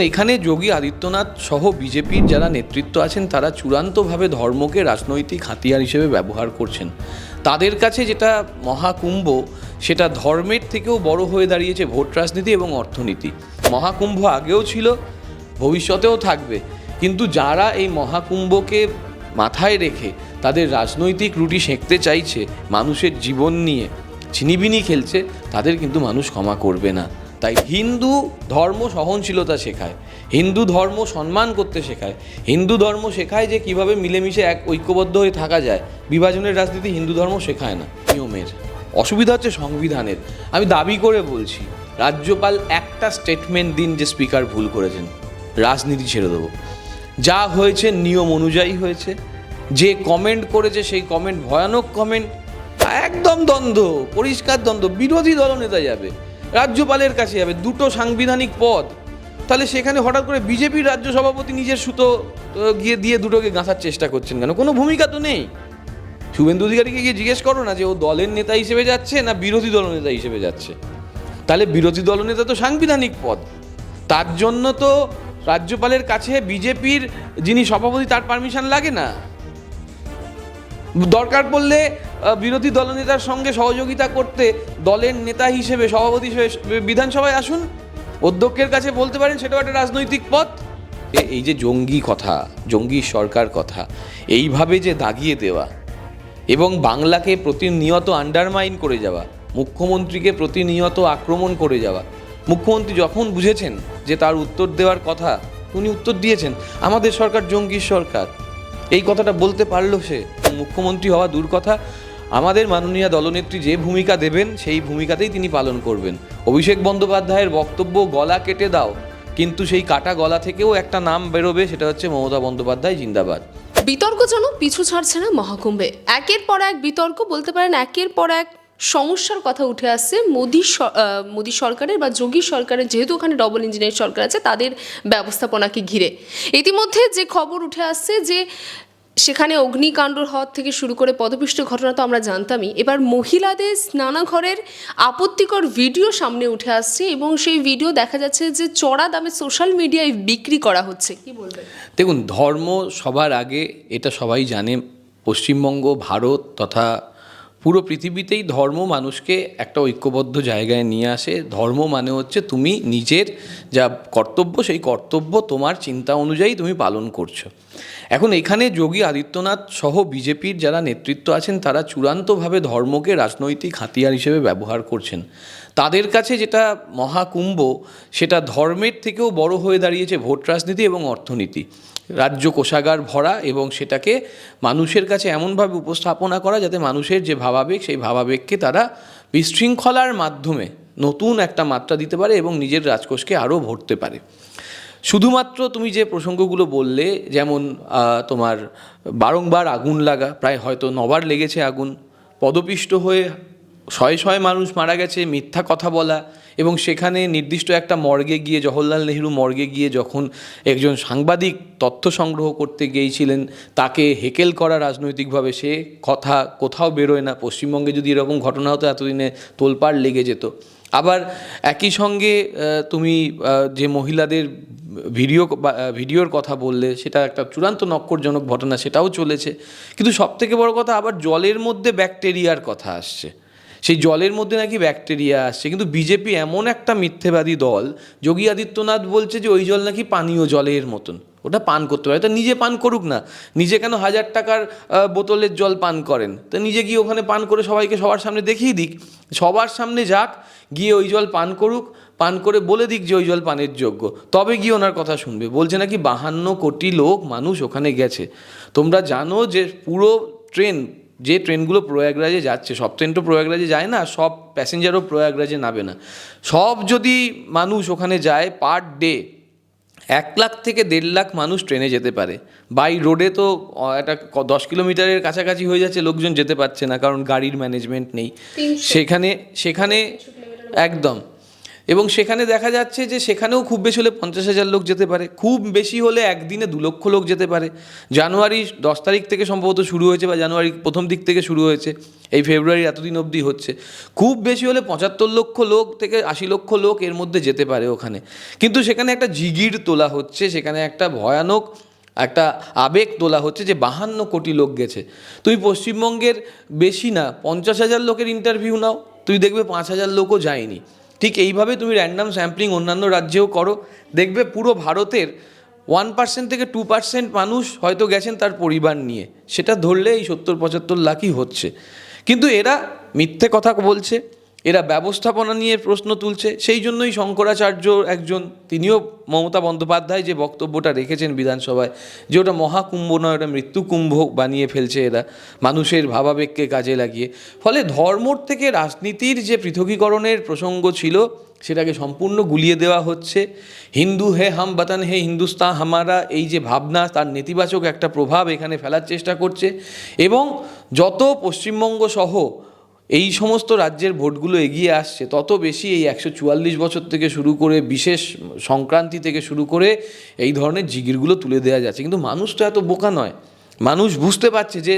এখানে যোগী আদিত্যনাথ সহ বিজেপির যারা নেতৃত্ব আছেন তারা চূড়ান্তভাবে ধর্মকে রাজনৈতিক হাতিয়ার হিসেবে ব্যবহার করছেন। তাদের কাছে যেটা মহাকুম্ভ সেটা ধর্মের থেকেও বড় হয়ে দাঁড়িয়েছে ভোট রাজনীতি এবং অর্থনীতি। মহাকুম্ভ আগেও ছিল, ভবিষ্যতেও থাকবে, কিন্তু যারা এই মহাকুম্ভকে মাথায় রেখে তাদের রাজনৈতিক রুটি সেঁকতে চাইছে, মানুষের জীবন নিয়ে ছিনিবিনি খেলছে, তাদের কিন্তু মানুষ ক্ষমা করবে না। তাই হিন্দু ধর্ম সহনশীলতা শেখায়, হিন্দু ধর্ম সম্মান করতে শেখায়, হিন্দু ধর্ম শেখায় যে কিভাবে মিলেমিশে এক ঐক্যবদ্ধ হয়ে থাকা যায়। বিভাজনের রাজনীতি হিন্দু ধর্ম শেখায় না। নিয়মের অসুবিধা হচ্ছে সংবিধানের। আমি দাবি করে বলছি, রাজ্যপাল একটা স্টেটমেন্ট দিন যে স্পিকার ভুল করেছেন, রাজনীতি ছেড়ে দেবো। যা হয়েছে নিয়ম অনুযায়ী হয়েছে। যে কমেন্ট করেছে সেই কমেন্ট ভয়ানক কমেন্ট, একদম দ্বন্দ্ব, পরিষ্কার দ্বন্দ্ব। বিরোধী দলনেতা যাবে, রাজ্যপালের কাছে যাবে, দুটো সাংবিধানিক পদ। তাহলে সেখানে হঠাৎ করে বিজেপির রাজ্য সভাপতি নিজের সুতো গিয়ে দিয়ে দুটোকে গাঁথার চেষ্টা করছেন কেন? কোনো ভূমিকা তো নেই। শুভেন্দু অধিকারীকে গিয়ে জিজ্ঞেস করো না যে ও দলের নেতা হিসেবে যাচ্ছে না বিরোধী দলনেতা হিসেবে যাচ্ছে। তাহলে বিরোধী দলনেতা তো সাংবিধানিক পদ, তার জন্য তো রাজ্যপালের কাছে বিজেপির যিনি সভাপতি তার পারমিশন লাগে না। দরকার পড়লে বিরোধী দলনেতার সঙ্গে সহযোগিতা করতে দলের নেতা হিসেবে সভাপতি হিসেবে বিধানসভায় আসুন, অধ্যক্ষের কাছে বলতে পারেন, সেটাও একটা রাজনৈতিক পথ। এই যে জঙ্গি কথা, জঙ্গি সরকার কথা এইভাবে যে দাগিয়ে দেওয়া এবং বাংলাকে প্রতিনিয়ত আন্ডারমাইন করে যাওয়া, মুখ্যমন্ত্রীকে প্রতিনিয়ত আক্রমণ করে যাওয়া। মুখ্যমন্ত্রী যখন বুঝেছেন যে তার উত্তর দেওয়ার কথা, উনি উত্তর দিয়েছেন, আমাদের সরকার জঙ্গির সরকার, এই কথাটা বলতে পারলো সে। মুখ্যমন্ত্রী হওয়া দূর কথা, আমাদের মাননীয় দলনেত্রী যে ভূমিকা দেবেন সেই ভূমিকাতেই তিনি পালন করবেন। অভিষেক বন্দ্যোপাধ্যায়ের বক্তব্য গলা কেটে দাও, কিন্তু সেই কাটা গলা থেকেও একটা নাম বেরোবে, সেটা হচ্ছে মমতা বন্দ্যোপাধ্যায় জিন্দাবাদ। বিতর্ক যেন পিছু ছাড়ছে না মহাকুম্ভে। একের পর এক বিতর্ক, বলতে পারেন একের পর এক সমস্যার কথা উঠে আসছে মোদী সরকারের বা যোগী সরকারের, যেহেতু ওখানে ডবল ইঞ্জিনের সরকার আছে, তাদের ব্যবস্থাপনাকে ঘিরে। ইতিমধ্যে যে খবর উঠে আসছে যে সেখানে অগ্নিকাণ্ড হওয়ার থেকে শুরু করে পদপিষ্ট ঘটনা তো আমরা জানতামই, এবার মহিলাদের স্নানাঘরের আপত্তিকর ভিডিও সামনে উঠে আসছে এবং সেই ভিডিও দেখা যাচ্ছে যে চড়া দামে সোশ্যাল মিডিয়ায় বিক্রি করা হচ্ছে। কি বলবেন? দেখুন, ধর্ম সবার আগে, এটা সবাই জানে। পশ্চিমবঙ্গ, ভারত তথা পুরো পৃথিবীতেই ধর্ম মানুষকে একটা ঐক্যবদ্ধ জায়গায় নিয়ে আসে। ধর্ম মানে হচ্ছে তুমি নিজের যা কর্তব্য, সেই কর্তব্য তোমার চিন্তা অনুযায়ী তুমি পালন করছো। এখন এখানে যোগী আদিত্যনাথ সহ বিজেপির যারা নেতৃত্ব আছেন তারা চূড়ান্তভাবে ধর্মকে রাজনৈতিক হাতিয়ার হিসেবে ব্যবহার করছেন। তাদের কাছে যেটা মহাকুম্ভ সেটা ধর্মের থেকেও বড় হয়ে দাঁড়িয়েছে ভোট রাজনীতি এবং অর্থনীতি। রাজ্য কোষাগার ভরা এবং সেটাকে মানুষের কাছে এমনভাবে উপস্থাপনা করা যাতে মানুষের যে ভাবাবেগ, সেই ভাবাবেগকে তারা বিশৃঙ্খলার মাধ্যমে নতুন একটা মাত্রা দিতে পারে এবং নিজের রাজকোষকে আরও ভরতে পারে। শুধুমাত্র তুমি যে প্রসঙ্গগুলো বললে, যেমন তোমার বারংবার আগুন লাগা, প্রায় হয়তো 9বার লেগেছে আগুন, পদপিষ্ট হয়ে শয়ে শয়ে মানুষ মারা গেছে, মিথ্যা কথা বলা, এবং সেখানে নির্দিষ্ট একটা মর্গে গিয়ে, জওহরলাল নেহরু মর্গে গিয়ে যখন একজন সাংবাদিক তথ্য সংগ্রহ করতে গিয়েছিলেন, তাকে হেকেল করা রাজনৈতিকভাবে, সে কথা কোথাও বেরোয় না। পশ্চিমবঙ্গে যদি এরকম ঘটনা হতো এতদিনে তোলপাড় লেগে যেত। আবার একই সঙ্গে তুমি যে মহিলাদের ভিডিওর কথা বললে, সেটা একটা চূড়ান্ত নক্করজনক ঘটনা, সেটাও চলেছে। কিন্তু সবথেকে বড় কথা, আবার জলের মধ্যে ব্যাকটেরিয়ার কথা আসছে, সেই জলের মধ্যে নাকি ব্যাকটেরিয়া আসছে। কিন্তু বিজেপি এমন একটা মিথ্যেবাদী দল, যোগী আদিত্যনাথ বলছে যে ওই জল নাকি পানীয় জলের মতন, ওটা পান করতে পারে। তা নিজে পান করুক না, নিজে কেন 1000 টাকার বোতলের জল পান করেন? তো নিজে গিয়ে ওখানে পান করে সবাইকে সবার সামনে দেখিয়ে দিক, সবার সামনে যাক, গিয়ে ওই জল পান করুক, পান করে বলে দিক যে ওই জল পানের যোগ্য, তবে গিয়ে ওনার কথা শুনবে। বলছে নাকি 52 কোটি লোক মানুষ ওখানে গেছে। তোমরা জানো যে পুরো যে ট্রেনগুলো প্রয়াগরাজে যাচ্ছে, সব ট্রেন তো প্রয়াগরাজে যায় না, সব প্যাসেঞ্জারও প্রয়াগরাজে নাবে না। সব যদি মানুষ ওখানে যায়, পার ডে 1 লাখ থেকে 1.5 লাখ মানুষ ট্রেনে যেতে পারে। বাই রোডে তো একটা 10 কিলোমিটারের কাছাকাছি হয়ে যাচ্ছে, লোকজন যেতে পারছে না, কারণ গাড়ির ম্যানেজমেন্ট নেই। সেখানে একদম এবং সেখানে দেখা যাচ্ছে যে সেখানেও খুব বেশি হলে 50,000 লোক যেতে পারে, খুব বেশি হলে একদিনে 2 লক্ষ লোক যেতে পারে। জানুয়ারি 10 তারিখ থেকে সম্ভবত শুরু হয়েছে, বা জানুয়ারি প্রথম দিক থেকে শুরু হয়েছে, এই ফেব্রুয়ারি এতদিন অবধি হচ্ছে। খুব বেশি হলে 75 লক্ষ লোক থেকে 80 লক্ষ লোক এর মধ্যে যেতে পারে ওখানে। কিন্তু সেখানে একটা জিগির তোলা হচ্ছে, সেখানে একটা ভয়ানক একটা আবেগ তোলা হচ্ছে যে 52 কোটি লোক গেছে। তুই পশ্চিমবঙ্গের বেশি না 50,000 লোকের ইন্টারভিউ নাও, তুই দেখবে 5,000 লোকও যায়নি। ঠিক এইভাবে তুমি র্যান্ডাম স্যাম্পলিং অন্যান্য রাজ্যেও করো, দেখবে পুরো ভারতের 1% থেকে 2% মানুষ হয়তো গেছেন তার পরিবার নিয়ে, সেটা ধরলে এই 70-75 লাখই হচ্ছে। কিন্তু এরা মিথ্যে কথা বলছে, এরা ব্যবস্থাপনা নিয়ে প্রশ্ন তুলছে। সেই জন্যই শঙ্করাচার্য একজন, তিনিও মমতা বন্দ্যোপাধ্যায় যে বক্তব্যটা রেখেছেন বিধানসভায়, যে ওটা মহাকুম্ভ নয়, ওটা মৃত্যুকুম্ভ বানিয়ে ফেলছে এরা মানুষের ভাবাবেগকে কাজে লাগিয়ে। ফলে ধর্মর থেকে রাজনীতির যে পৃথকীকরণের প্রসঙ্গ ছিল সেটাকে সম্পূর্ণ গুলিয়ে দেওয়া হচ্ছে। হিন্দু হে হাম বতন হে হিন্দুস্তান হামারা, এই যে ভাবনা, তার নেতিবাচক একটা প্রভাব এখানে ফেলার চেষ্টা করছে। এবং যত পশ্চিমবঙ্গ সহ এই সমস্ত রাজ্যের ভোটগুলো এগিয়ে আসছে, তত বেশি এই 144 বছর থেকে শুরু করে বিশেষ সংক্রান্তি থেকে শুরু করে এই ধরনের জিগিরগুলো তুলে দেওয়া যাচ্ছে। কিন্তু মানুষ তো এত বোকা নয়, মানুষ বুঝতে পারছে যে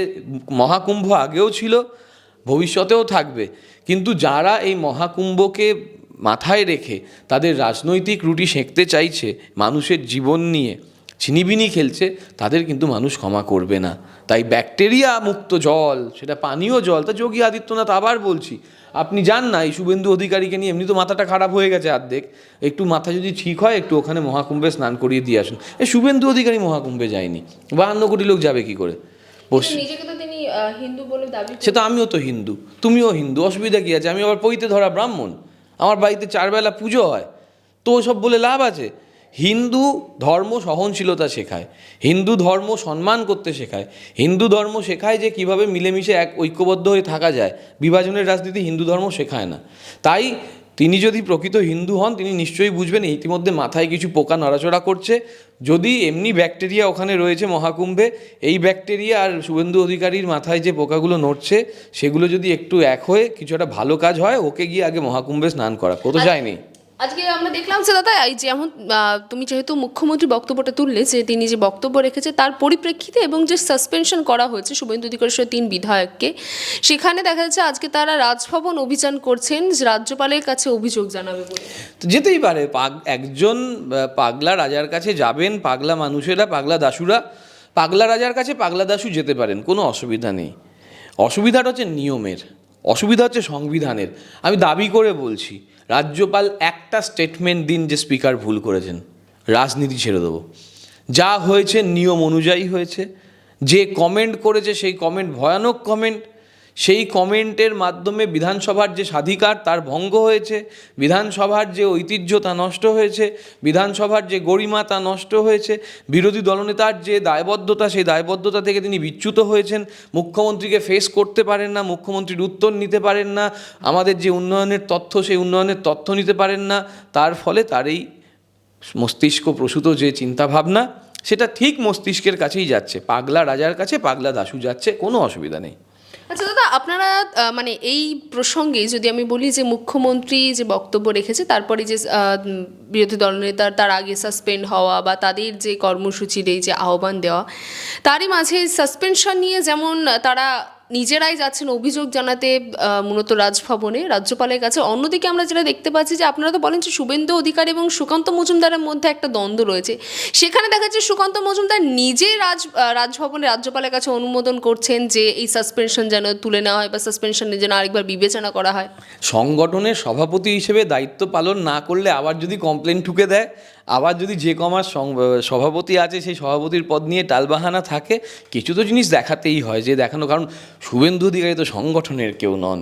মহাকুম্ভ আগেও ছিল, ভবিষ্যতেও থাকবে। কিন্তু যারা এই মহাকুম্ভকে মাথায় রেখে তাদের রাজনৈতিক রুটি সেঁকতে চাইছে, মানুষের জীবন নিয়ে ছিনিবিনি খেলছে, তাদের কিন্তু মানুষ ক্ষমা করবে না। তাই ব্যাকটেরিয়া মুক্ত জল, সেটা পানীয় জল, তা যোগী আদিত্যনাথ, আবার বলছি, আপনি যান না এই শুভেন্দু অধিকারীকে নিয়ে, এমনি তো মাথাটা খারাপ হয়ে গেছে অর্ধেক, একটু মাথা যদি ঠিক হয় একটু ওখানে মহাকুম্ভে স্নান করিয়ে দিয়ে আসুন। এই শুভেন্দু অধিকারী মহাকুম্ভে যায়নি, 52 কোটি লোক যাবে কি করে? নিজেকে তো তিনি হিন্দু বলে দাবি। সে তো আমিও তো হিন্দু, তুমিও হিন্দু, অসুবিধা কী আছে? আমি আবার পৈতে ধরা ব্রাহ্মণ, আমার বাড়িতে 4 বেলা পুজো হয়, তো সব বলে লাভ আছে? হিন্দু ধর্ম সহনশীলতা শেখায়, হিন্দু ধর্ম সম্মান করতে শেখায়, হিন্দু ধর্ম শেখায় যে কিভাবে মিলেমিশে এক ঐক্যবদ্ধ হয়ে থাকা যায়। বিভাজনের রাজনীতি হিন্দু ধর্ম শেখায় না। তাই তিনি যদি প্রকৃত হিন্দু হন, তিনি নিশ্চয়ই বুঝবেন ইতিমধ্যে মাথায় কিছু পোকা নড়াচড়া করছে। যদি এমনি ব্যাকটেরিয়া ওখানে রয়েছে মহাকুম্ভে, এই ব্যাকটেরিয়া আর শুভেন্দু অধিকারীর মাথায় যে পোকাগুলো নড়ছে, সেগুলো যদি একটু এক হয়ে কিছু একটা ভালো কাজ হয়, ওকে গিয়ে আগে মহাকুম্ভে স্নান করা, কোথাও যায়নি। আজকে আমরা দেখলাম যে দাদা, এই যেমন তুমি যেহেতু মুখ্যমন্ত্রী বক্তব্যটা তুললে, যে তিনি যে বক্তব্য রেখেছে তার পরিপ্রেক্ষিতে এবং যে সাসপেনশন করা হয়েছে শুভেন্দু অধিকারী সহ 3 বিধায়ককে, সেখানে দেখা যাচ্ছে আজকে তারা রাজভবন অভিযান করছেন, যে রাজ্যপালের কাছে অভিযোগ জানাবে বলে। তো যেতেই পারে, একজন পাগলা রাজার কাছে যাবেন, পাগলা মানুষেরা, পাগলা দাসুরা পাগলা রাজার কাছে পাগলা দাসু যেতে পারেন, কোনো অসুবিধা নেই। অসুবিধাটা হচ্ছে নিয়মের, অসুবিধা হচ্ছে সংবিধানের। আমি দাবি করে বলছি, রাজ্যপাল একটা স্টেটমেন্ট দিন যে স্পিকার ভুল করেছেন, রাজনীতি ছেড়ে দেবো। যা হয়েছে নিয়ম অনুযায়ী হয়েছে। যে কমেন্ট করেছে সেই কমেন্ট ভয়ানক কমেন্ট, সেই কমেন্টের মাধ্যমে বিধানসভার যে স্বাধিকার তার ভঙ্গ হয়েছে, বিধানসভার যে ঐতিহ্য তা নষ্ট হয়েছে, বিধানসভার যে গরিমা তা নষ্ট হয়েছে, বিরোধী দলনেতার যে দায়বদ্ধতা, সেই দায়বদ্ধতা থেকে তিনি বিচ্যুত হয়েছেন, মুখ্যমন্ত্রীকে ফেস করতে পারেন না, মুখ্যমন্ত্রীর উত্তর নিতে পারেন না, আমাদের যে উন্নয়নের তথ্য সেই উন্নয়নের তথ্য নিতে পারেন না। তার ফলে তার এই মস্তিষ্ক প্রসূত যে চিন্তাভাবনা, সেটা ঠিক মস্তিষ্কের কাছেই যাচ্ছে, পাগলা রাজার কাছে পাগলা দাশু যাচ্ছে, কোনো অসুবিধা নেই। আচ্ছা দাদা, আপনারা মানে এই প্রসঙ্গে যদি আমি বলি যে মুখ্যমন্ত্রী যে বক্তব্য রেখেছে, তারপরে যে বিরোধী দলনেতার তার আগে সাসপেন্ড হওয়া বা তাদের যে কর্মসূচির এই যে আহ্বান দেওয়া, তারই মাঝে সাসপেনশন নিয়ে যেমন তারা নিজেরাই যাচ্ছেন অভিযোগ জানাতে মূলত রাজভবনে রাজ্যপালের কাছে, অন্যদিকে আমরা যেটা দেখতে পাচ্ছি যে আপনারা তো বলেন যে শুভেন্দু অধিকারী এবং সুকান্ত মজুমদারের মধ্যে একটা দ্বন্দ্ব রয়েছে। সেখানে দেখা যাচ্ছে সুকান্ত মজুমদার নিজে রাজভবনে রাজ্যপালের কাছে অনুমোদন করছেন যে এই সাসপেনশন যেন তুলে নেওয়া হয় বা সাসপেনশন যেন আরেকবার বিবেচনা করা হয়। সংগঠনের সভাপতি হিসেবে দায়িত্ব পালন না করলে আবার যদি কমপ্লেন ঠুকে দেয়, আবার যদি যে কমার সভাপতি আছে সেই সভাপতির পদ নিয়ে টালবাহানা থাকে, কিছু তো জিনিস দেখাতেই হয় যে দেখানো। কারণ শুভেন্দু অধিকারী তো সংগঠনের কেউ নন।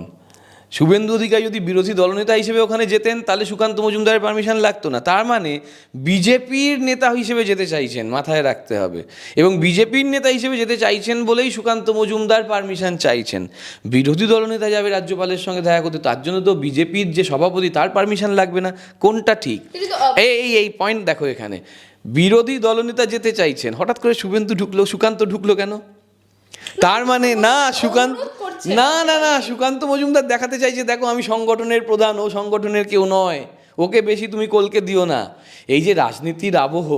শুভেন্দু অধিকারী যদি বিরোধী দলনেতা হিসেবে ওখানে যেতেন, তাহলে সুকান্ত মজুমদারের পারমিশন লাগতো না। তার মানে বিজেপির নেতা হিসেবে যেতে চাইছেন, মাথায় রাখতে হবে। এবং বিজেপির নেতা হিসেবে যেতে চাইছেন বলেই সুকান্ত মজুমদার পারমিশন চাইছেন। বিরোধী দলনেতা যাবে রাজ্যপালের সঙ্গে দেখা করতে, তার জন্য তো বিজেপির যে সভাপতি তার পারমিশন লাগবে না। কোনটা ঠিক? এই পয়েন্ট দেখো, এখানে বিরোধী দলনেতা যেতে চাইছেন, হঠাৎ করে শুভেন্দু ঢুকলো, সুকান্ত ঢুকলো কেন? তার মানে না সুকান্ত মজুমদার দেখাতে চাইছে, দেখো আমি সংগঠনের প্রধান, ও সংগঠনের কেউ নয়, ওকে বেশি তুমি কলকে দিও না। এই যে রাজনীতির আবহ,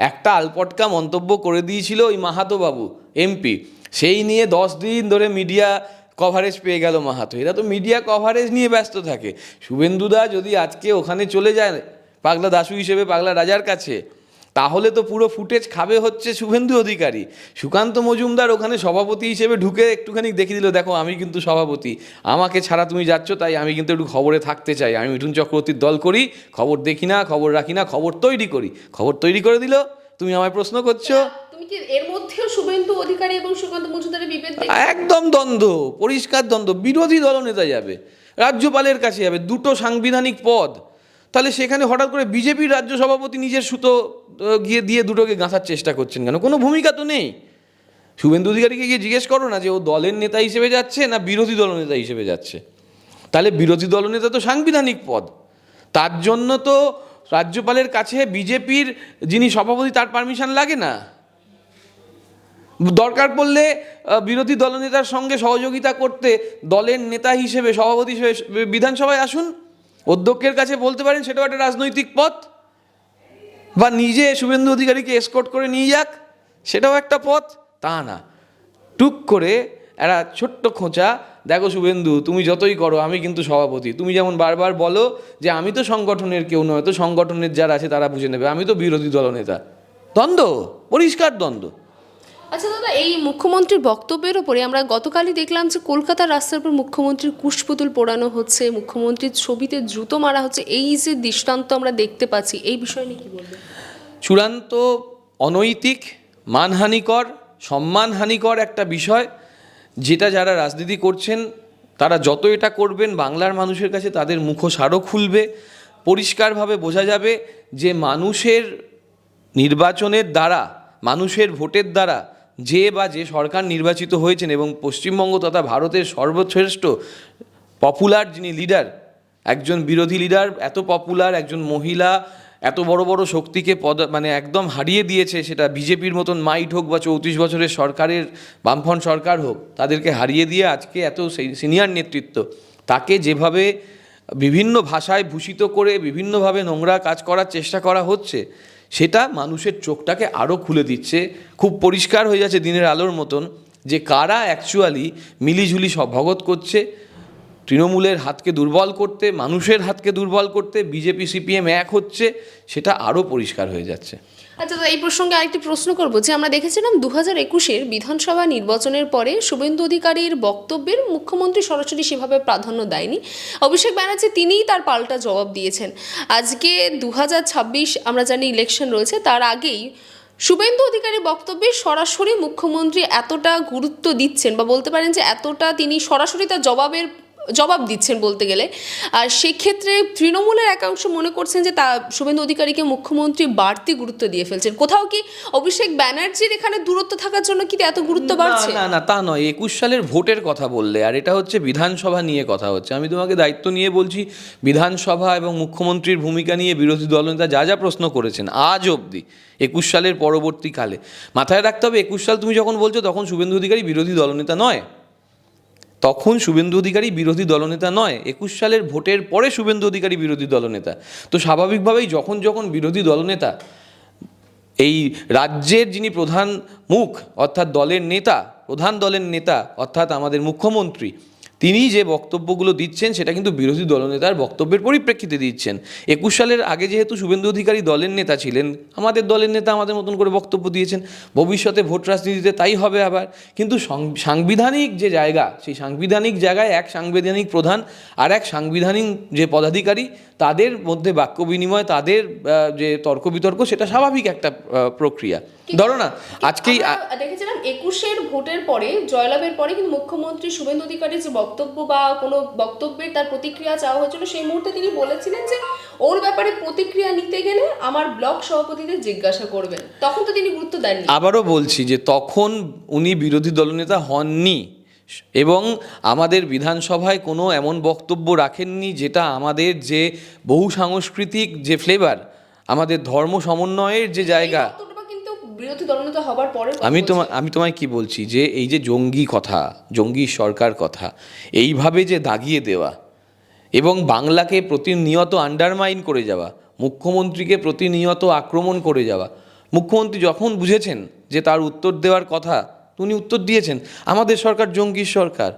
একটা আলপটকা মন্তব্য করে দিয়েছিল ওই মাহাতো বাবু এমপি, সেই নিয়ে 10 দিন ধরে মিডিয়া কভারেজ পেয়ে গেল মাহাতো। এরা তো মিডিয়া কভারেজ নিয়ে ব্যস্ত থাকে। শুভেন্দুদা যদি আজকে ওখানে চলে যায় পাগলা দাশু হিসেবে পাগলা রাজার কাছে, তাহলে তো পুরো ফুটেজ খাবে হচ্ছে শুভেন্দু অধিকারী। সুকান্ত মজুমদার ওখানে সভাপতি হিসেবে ঢুকে একটুখানি দেখিয়ে দিল, দেখো আমি কিন্তু সভাপতি, আমাকে ছাড়া তুমি যাচ্ছ, তাই আমি কিন্তু একটু খবরে থাকতে চাই, আমি মিঠুন চক্রবর্তীর দল করি, খবর দেখি না, খবর রাখি না, খবর তৈরি করি। খবর তৈরি করে দিল, তুমি আমায় প্রশ্ন করছো। তুমি কি এর মধ্যেও শুভেন্দু অধিকারী এবং সুকান্ত মজুমদারের বিভেদ দেখছো? একদম দ্বন্দ্ব, পরিষ্কার দ্বন্দ্ব। বিরোধী দলনেতা যাবে, রাজ্যপালের কাছে যাবে, দুটো সাংবিধানিক পদ, তাহলে সেখানে হঠাৎ করে বিজেপির রাজ্য সভাপতি নিজের সুতো গিয়ে দিয়ে দুটোকে গাঁথার চেষ্টা করছেন কেন? কোনো ভূমিকা তো নেই। শুভেন্দু অধিকারীকে গিয়ে জিজ্ঞেস করো না যে ও দলের নেতা হিসেবে যাচ্ছে না বিরোধী দলনেতা হিসেবে যাচ্ছে। তাহলে বিরোধী দলনেতা তো সাংবিধানিক পদ, তার জন্য তো রাজ্যপালের কাছে বিজেপির যিনি সভাপতি তার পারমিশন লাগে না। দরকার পড়লে বিরোধী দলনেতার সঙ্গে সহযোগিতা করতে দলের নেতা হিসেবে সভাপতি হিসেবে বিধানসভায় আসুন, অধ্যক্ষের কাছে বলতে পারেন, সেটাও একটা রাজনৈতিক পথ। বা নিজে শুভেন্দু অধিকারীকে এসকর্ট করে নিয়ে যাক, সেটাও একটা পথ। তা না, টুক করে একটা ছোট্ট খোঁচা, দেখো শুভেন্দু তুমি যতই করো আমি কিন্তু সভাপতি। তুমি যেমন বারবার বলো যে আমি তো সংগঠনের কেউ নয়, তো সংগঠনের যারা আছে তারা বুঝে নেবে, আমি তো বিরোধী দলনেতা। দ্বন্দ্ব, পরিষ্কার দ্বন্দ্ব। আচ্ছা দাদা, এই মুখ্যমন্ত্রীর বক্তব্যের ওপরে আমরা গতকালই দেখলাম যে কলকাতার রাস্তার উপর মুখ্যমন্ত্রীর কুশপুতুল পোড়ানো হচ্ছে, মুখ্যমন্ত্রীর ছবিতে জুতো মারা হচ্ছে, এই যে দৃষ্টান্ত আমরা দেখতে পাচ্ছি, এই বিষয় নিয়ে কি বলবেন? চূড়ান্ত অনৈতিক, মানহানিকর, সম্মানহানিকর একটা বিষয়, যেটা যারা রাজনীতি করছেন তারা যত এটা করবেন বাংলার মানুষের কাছে তাদের মুখোশ আরও খুলবে। পরিষ্কারভাবে বোঝা যাবে যে মানুষের নির্বাচনের দ্বারা, মানুষের ভোটের দ্বারা যে বা যে সরকার নির্বাচিত হয়েছেন এবং পশ্চিমবঙ্গ তথা ভারতের সর্বশ্রেষ্ঠ পপুলার যিনি লিডার, একজন বিরোধী লিডার, এত পপুলার একজন মহিলা, এত বড় বড় শক্তিকে মানে একদম হারিয়ে দিয়েছে, সেটা বিজেপির মতন মাইট হোক বা 34 বছরের সরকারের বামফ্রন্ট সরকার হোক, তাদেরকে হারিয়ে দিয়ে আজকে এত সিনিয়র নেতৃত্ব, তাকে যেভাবে বিভিন্ন ভাষায় ভূষিত করে বিভিন্নভাবে নোংরা কাজ করার চেষ্টা করা হচ্ছে, সেটা মানুষের চোখটাকে আরও খুলে দিচ্ছে। খুব পরিষ্কার হয়ে যাচ্ছে দিনের আলোর মতন যে কারা অ্যাকচুয়ালি মিলিঝুলি সব ভগত করছে তৃণমূলের হাতকে দুর্বল করতে, মানুষের হাতকে দুর্বল করতে। বিজেপি সিপিএম এক হচ্ছে, সেটা আরও পরিষ্কার হয়ে যাচ্ছে। আচ্ছা দাদা, এই প্রসঙ্গে আরেকটি প্রশ্ন করবো যে আমরা দেখেছিলাম 2021-এর বিধানসভা নির্বাচনের পরে শুভেন্দু অধিকারীর বক্তব্যের মুখ্যমন্ত্রী সরাসরি সেভাবে প্রাধান্য দেয়নি, অভিষেক ব্যানার্জি তিনিই তার পাল্টা জবাব দিয়েছেন। আজকে 2026 আমরা জানি ইলেকশন রয়েছে, তার আগেই শুভেন্দু অধিকারীর বক্তব্যে সরাসরি মুখ্যমন্ত্রী এতটা গুরুত্ব দিচ্ছেন, বা বলতে পারেন যে এতটা তিনি সরাসরি তার জবাব দিচ্ছেন বলতে গেলে। আর সেক্ষেত্রে তৃণমূলের একাংশ মনে করছেন যে তা শুভেন্দু অধিকারীকে মুখ্যমন্ত্রী বাড়তি গুরুত্ব দিয়ে ফেলছেন। কোথাও কি অভিষেক ব্যানার্জির এখানে দূরত্ব থাকার জন্য কি এত গুরুত্ব বাড়ছে? না না, তা নয়। 21 সালের ভোটের কথা বললে, আর এটা হচ্ছে বিধানসভা নিয়ে কথা হচ্ছে। আমি তোমাকে দায়িত্ব নিয়ে বলছি, বিধানসভা এবং মুখ্যমন্ত্রীর ভূমিকা নিয়ে বিরোধী দলনেতা যা যা প্রশ্ন করেছেন আজ অবধি 21 সালের পরবর্তীকালে, মাথায় রাখতে হবে 21 সাল তুমি যখন বলছো তখন শুভেন্দু অধিকারী বিরোধী দলনেতা নয়, তখন শুভেন্দু অধিকারী বিরোধী দলনেতা নয়। 21 সালের ভোটের পরে শুভেন্দু অধিকারী বিরোধী দলনেতা। তো স্বাভাবিকভাবেই যখন যখন বিরোধী দলনেতা, এই রাজ্যের যিনি প্রধান মুখ অর্থাৎ দলের নেতা, প্রধান দলের নেতা অর্থাৎ আমাদের মুখ্যমন্ত্রী, তিনি যে বক্তব্যগুলো দিচ্ছেন সেটা কিন্তু বিরোধী দলনেতার বক্তব্যের পরিপ্রেক্ষিতে দিচ্ছেন। 21 সালের আগে যেহেতু শুভেন্দু অধিকারী দলের নেতা ছিলেন, আমাদের দলের নেতা আমাদের মতন করে বক্তব্য দিয়েছেন, ভবিষ্যতে ভোট রাজনীতিতে তাই হবে আবার। কিন্তু সাংবিধানিক যে জায়গা, সেই সাংবিধানিক জায়গায় এক সাংবিধানিক প্রধান আর এক সাংবিধানিক যে পদাধিকারী, তাদের মধ্যে বাক্য বিনিময়, তাদের যে তর্ক বিতর্ক, সেটা স্বাভাবিক একটা প্রক্রিয়া। ধরো না আজকেই দেখেছিলাম 21-এর ভোটের পরে, জয়লাভের পরে কিন্তু মুখ্যমন্ত্রী শুভেন্দু অধিকারীর যে বক্তব্য বা কোনো বক্তব্যের তার প্রতিক্রিয়া চাওয়া হয়েছিল, সেই মুহূর্তে তিনি বলেছিলেন যে ওর ব্যাপারে প্রতিক্রিয়া নিতে গেলে আমার ব্লক সভাপতিদের জিজ্ঞাসা করবেন। তখন তো তিনি গুরুত্ব দেননি। আবারও বলছি যে তখন উনি বিরোধী দলনেতা হননি এবং আমাদের বিধানসভায় কোনো এমন বক্তব্য রাখেননি যেটা আমাদের যে বহু সাংস্কৃতিক যে ফ্লেভার, আমাদের ধর্ম সমন্বয়ের যে জায়গা। বিরোধী দলনেতা হবার পরে আমি তোমায় কি বলছি যে এই যে জঙ্গি কথা, জঙ্গি সরকার কথা এইভাবে যে দাগিয়ে দেওয়া, এবং বাংলাকে প্রতিনিয়ত আন্ডারমাইন করে যাওয়া, মুখ্যমন্ত্রীকে প্রতিনিয়ত আক্রমণ করে যাওয়া। মুখ্যমন্ত্রী যখন বুঝেছেন যে তার উত্তর দেওয়ার কথা, উনি উত্তর দিয়েছেন, আমাদের সরকার জঙ্গির সরকার,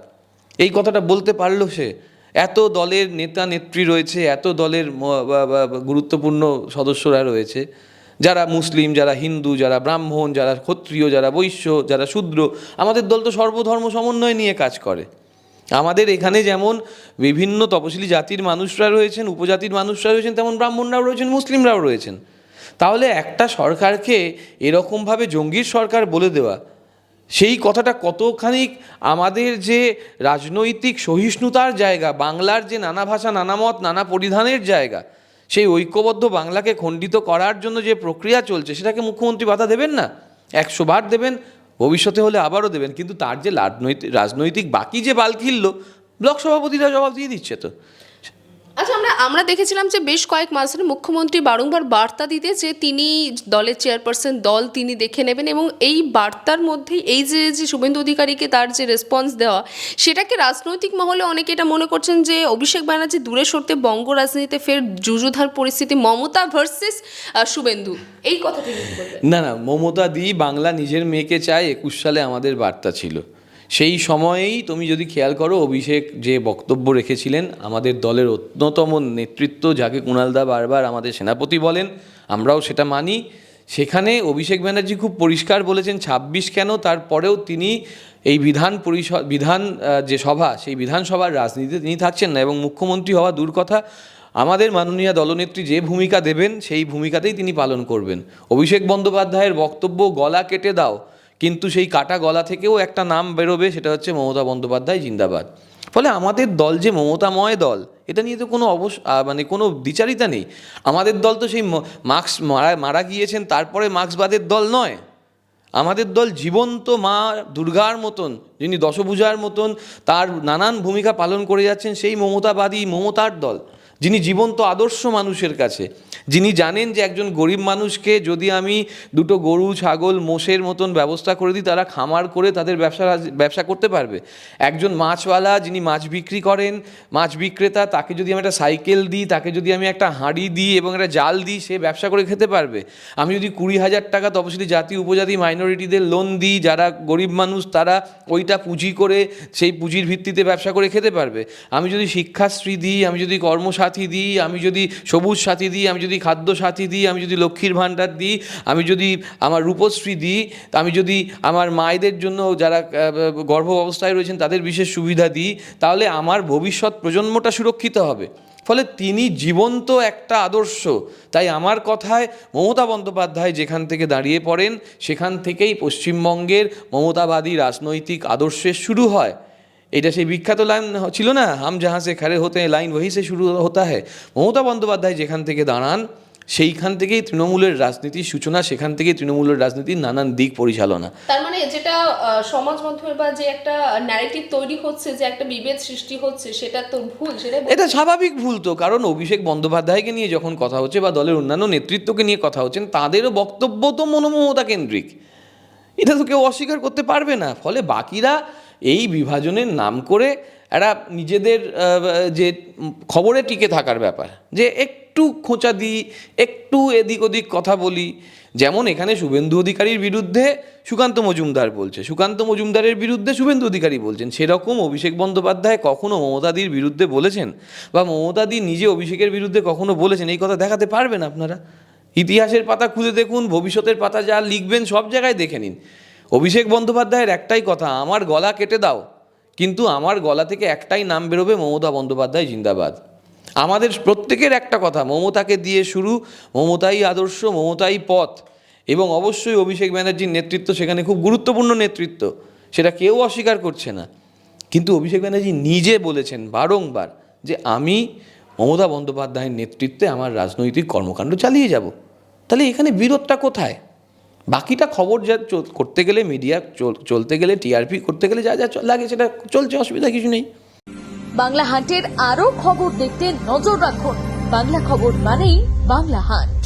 এই কথাটা বলতে পারলো সে। এত দলের নেতা নেত্রী রয়েছে, এত দলের গুরুত্বপূর্ণ সদস্যরা রয়েছে, যারা মুসলিম, যারা হিন্দু, যারা ব্রাহ্মণ, যারা ক্ষত্রিয়, যারা বৈশ্য, যারা শূদ্র। আমাদের দল তো সর্বধর্ম সমন্বয় নিয়ে কাজ করে। আমাদের এখানে যেমন বিভিন্ন তপশিলি জাতির মানুষরা রয়েছেন, উপজাতির মানুষরা রয়েছেন, তেমন ব্রাহ্মণরাও রয়েছেন, মুসলিমরাও রয়েছেন। তাহলে একটা সরকারকে এরকমভাবে জঙ্গির সরকার বলে দেওয়া, সেই কথাটা কতখানি আমাদের যে রাজনৈতিক সহিষ্ণুতার জায়গা, বাংলার যে নানা ভাষা, নানা মত, নানা পরিধানের জায়গা, সেই ঐক্যবদ্ধ বাংলাকে খণ্ডিত করার জন্য যে প্রক্রিয়া চলছে, সেটাকে মুখ্যমন্ত্রী বাধা দেবেন না? 100 বার দেবেন, ভবিষ্যতে হলে আবারও দেবেন, কিন্তু তার যে রাজনৈতিক বাকি যে বালখিল্য, ব্লক সভাপতিরা জবাব দিয়ে দিচ্ছে তো। আচ্ছা, আমরা দেখেছিলাম যে বেশ কয়েক মাস ধরে মুখ্যমন্ত্রী বারংবার বার্তা দিতে যে তিনি দলের চেয়ারপারসন, দল তিনি দেখে নেবেন, এবং এই বার্তার মধ্যেই এই যে শুভেন্দু অধিকারীকে তার যে রেসপন্স দেওয়া, সেটাকে রাজনৈতিক মহলে অনেকে এটা মনে করছেন যে অভিষেক ব্যানার্জি দূরে সরতে বঙ্গ রাজনীতিতে ফের যুযুধার পরিস্থিতি, মমতা ভার্সেস শুভেন্দু, এই কথাটি বলবেন? না না, মমতা দি বাংলা নিজের মেয়েকে চায়, 21 সালে আমাদের বার্তা ছিল। সেই সময়েই তুমি যদি খেয়াল করো, অভিষেক যে বক্তব্য রেখেছিলেন, আমাদের দলের অন্যতম নেতৃত্ব, যাকে কুণালদা বারবার আমাদের সেনাপতি বলেন, আমরাও সেটা মানি, সেখানে অভিষেক ব্যানার্জি খুব পরিষ্কার বলেছেন 26 কেন, তারপরেও তিনি এই বিধান যে সভা, সেই বিধানসভার রাজনীতিতে তিনি থাকছেন না, এবং মুখ্যমন্ত্রী হওয়া দূর কথা, আমাদের মাননীয় দলনেত্রী যে ভূমিকা দেবেন সেই ভূমিকাতেই তিনি পালন করবেন। অভিষেক বন্দ্যোপাধ্যায়ের বক্তব্য গলা কেটে দাও, কিন্তু সেই কাটা গলা থেকেও একটা নাম বেরোবে, সেটা হচ্ছে মমতা বন্দ্যোপাধ্যায় জিন্দাবাদ। ফলে আমাদের দল যে মমতাময় দল, এটা নিয়ে তো কোনো কোনো দ্বিচারিতা নেই। আমাদের দল তো সেই মার্কস মারা গিয়েছেন তারপরে মার্ক্সবাদের দল নয়। আমাদের দল জীবন্ত মা দুর্গার মতন, যিনি দশভূজার মতন তার নানান ভূমিকা পালন করে যাচ্ছেন, সেই মমতাবাদী মমতার দল, যিনি জীবন্ত আদর্শ মানুষের কাছে, যিনি জানেন যে একজন গরিব মানুষকে যদি আমি দুটো গরু, ছাগল, মোষের মতন ব্যবস্থা করে দিই, তারা খামার করে তাদের ব্যবসা করতে পারবে। একজন মাছওয়ালা যিনি মাছ বিক্রি করেন, মাছ বিক্রেতা, তাকে যদি আমি একটা সাইকেল দিই, তাকে যদি আমি একটা হাঁড়ি দিই এবং একটা জাল দিই, সে ব্যবসা করে খেতে পারবে। আমি যদি 20,000 টাকা তপশিলি জাতি, উপজাতি, মাইনরিটিদের লোন দিই, যারা গরিব মানুষ, তারা ওইটা পুঁজি করে, সেই পুঁজির ভিত্তিতে ব্যবসা করে খেতে পারবে। আমি যদি শিক্ষাশ্রী দিই, আমি যদি কর্মসাথী দিই, আমি যদি সবুজ সাথী দিই, আমি যদি খাদ্য সাথী দিই, আমি যদি লক্ষ্মীর ভাণ্ডার দিই, আমি যদি আমার রূপশ্রী দিই, আমি যদি আমার মায়েদের জন্য যারা গর্ভ অবস্থায় রয়েছেন তাদের বিশেষ সুবিধা দিই, তাহলে আমার ভবিষ্যৎ প্রজন্মটা সুরক্ষিত হবে। ফলে তিনি জীবন্ত একটা আদর্শ। তাই আমার কথায় মমতা বন্দ্যোপাধ্যায় যেখান থেকে দাঁড়িয়ে পড়েন, সেখান থেকেই পশ্চিমবঙ্গের মমতাবাদী রাজনৈতিক আদর্শের শুরু হয়। এটা সেই বিখ্যাত লাইন ছিল না, হাম যাহা সে খড়ে হতে লাইন ওহি সে শুরু হতা হ্যায়। মমতা বন্দ্যোপাধ্যায় যেখান থেকে দাঁড়ান, সেইখান থেকেই তৃণমূলের রাজনীতির সূচনা, সেখান থেকেই তৃণমূলের রাজনীতির নানান দিক পরিচালনা। তার মানে যেটা সমাজ মাধ্যমে বা যে একটা ন্যারেটিভ তৈরি হচ্ছে, যে একটা বিভেদ সৃষ্টি হচ্ছে, সেটা তো ভুল। এটা স্বাভাবিক ভুল তো, কারণ অভিষেক বন্দ্যোপাধ্যায়কে নিয়ে যখন কথা হচ্ছে বা দলের অন্যান্য নেতৃত্বকে নিয়ে কথা হচ্ছেন, তাদেরও বক্তব্য তো মনোমমতা কেন্দ্রিক, এটা তো কেউ অস্বীকার করতে পারবে না। ফলে বাকিরা এই বিভাজনের নাম করে এরা নিজেদের যে খবরে টিকে থাকার ব্যাপার, যে একটু খোঁচা দিই, একটু এদিক ওদিক কথা বলি। যেমন এখানে শুভেন্দু অধিকারীর বিরুদ্ধে সুকান্ত মজুমদার বলছে, সুকান্ত মজুমদারের বিরুদ্ধে শুভেন্দু অধিকারী বলছেন, সেরকম অভিষেক বন্দ্যোপাধ্যায় কখনো মমতাদির বিরুদ্ধে বলেছেন, বা মমতাদি নিজে অভিষেকের বিরুদ্ধে কখনো বলেছেন, এই কথা দেখাতে পারবেন আপনারা? ইতিহাসের পাতা খুলে দেখুন, ভবিষ্যতের পাতা যা লিখবেন সব জায়গায় দেখে নিন। অভিষেক বন্দ্যোপাধ্যায়ের একটাই কথা, আমার গলা কেটে দাও, কিন্তু আমার গলা থেকে একটাই নাম বেরোবে, মমতা বন্দ্যোপাধ্যায় জিন্দাবাদ। আমাদের প্রত্যেকের একটা কথা, মমতাকে দিয়ে শুরু, মমতাই আদর্শ, মমতাই পথ, এবং অবশ্যই অভিষেক ব্যানার্জির নেতৃত্ব সেখানে খুব গুরুত্বপূর্ণ নেতৃত্ব, সেটা কেউ অস্বীকার করছে না। কিন্তু অভিষেক ব্যানার্জি নিজে বলেছেন বারংবার যে আমি মমতা বন্দ্যোপাধ্যায়ের নেতৃত্বে আমার রাজনৈতিক কর্মকাণ্ড চালিয়ে যাব। তাহলে এখানে বিরোধটা কোথায়? বাকিটা খবর যা করতে গেলে, মিডিয়া চলতে গেলে, টিআরপি করতে গেলে যা যা লাগে সেটা চলছে, অসুবিধা কিছু নেই। বাংলা হান্টের আরো খবর দেখতে নজর রাখুন। বাংলা খবর মানেই বাংলা হান্ট।